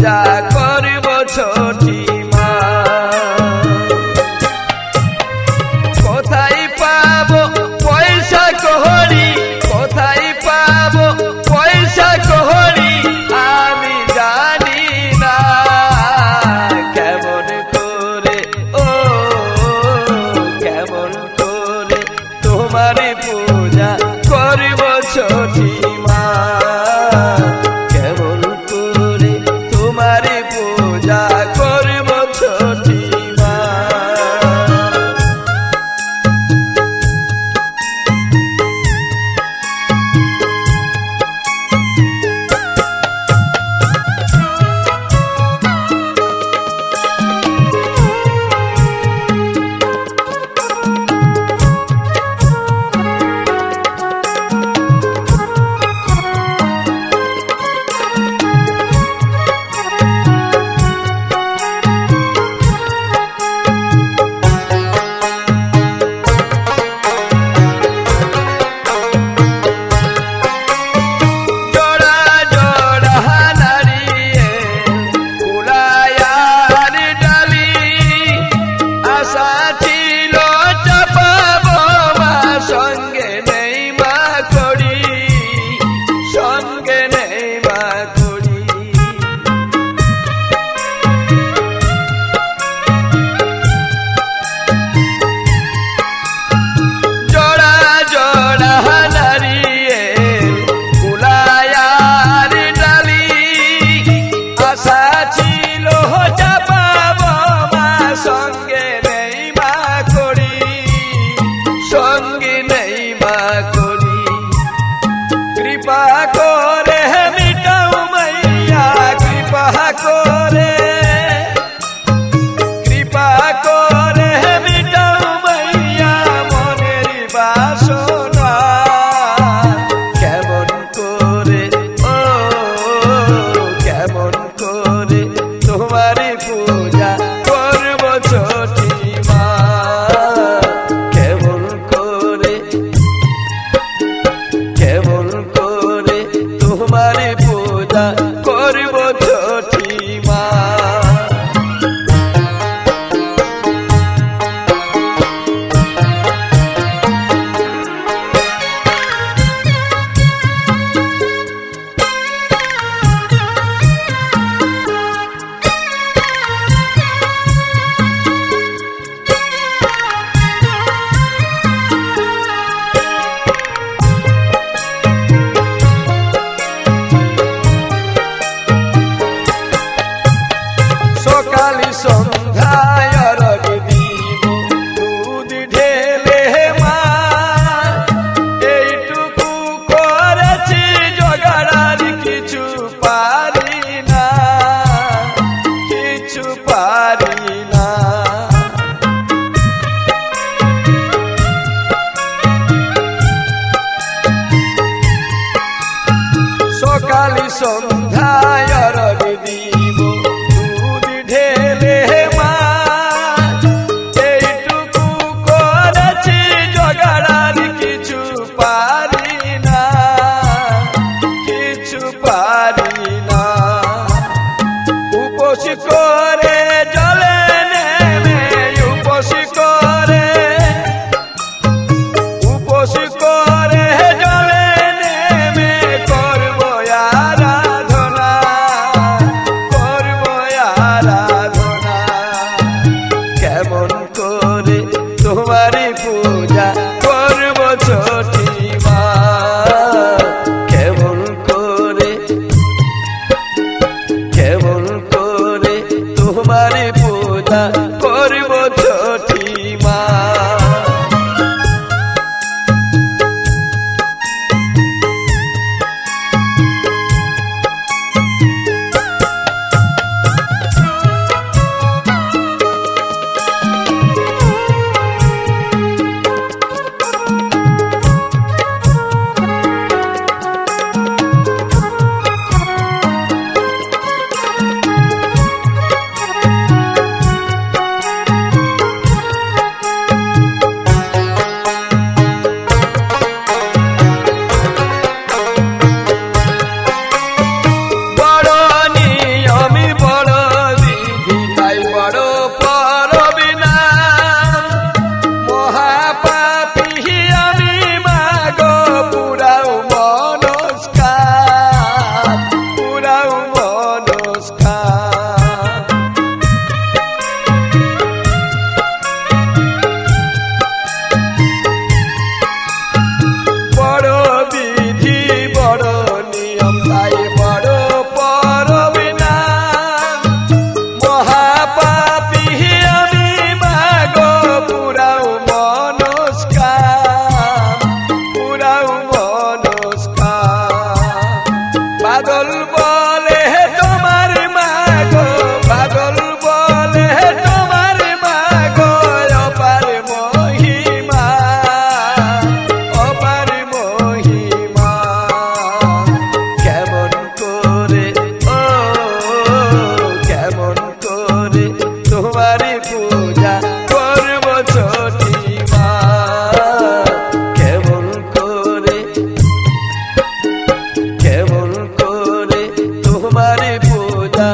পূজা করব ছোটি মা। কোথায় পাবো পয়সা কড়ি, কোথায় পাবো পয়সা কড়ি আমি জানি না। কেমন করে ও কেমন করে তোমার পূজা করব ছোটি মা। কেমন করে তোমার পূজা করব ছোটি মা। কৃপা করে মিটাও মাইয়া, কৃপা করে, কৃপা করে মিটাও মাইয়া মনের বাসনা। কেমন করে ও কেমন করে তোমার পূজা করব ছোটি মা। কেমন করে কেমন করে তোমার পূজা করব ছোটি মা। সকালে সন্ধ্যায় অরগ দিব দুধ ঢেলে মা। এইটুকু করেছি জোগাড় আর কিছু পারি না, কিছু পারি না। সকালে সন্ধ্যায় অরগ দিব ঢেলে মা। এইটুকু করেছি জোগাড় আর কিছু পারি না, কিছু পারি না। উপোস করে জলে নেমে উপোস করে, উপোস করে জলে নেমে করব আরাধনা, করব আরাধনা। কেমন করে তোমার পূজা করব ছোটি মা। কেমন করে পাগল বলে তোমার মা গো, পাগল বলে তোমার মা গো, অপার মহিমা, অপার মহিমা। কেমন করে ও কেমন করে তোমারই পূজা করব ছোটি মা, কেমন করে তোমারই পূজা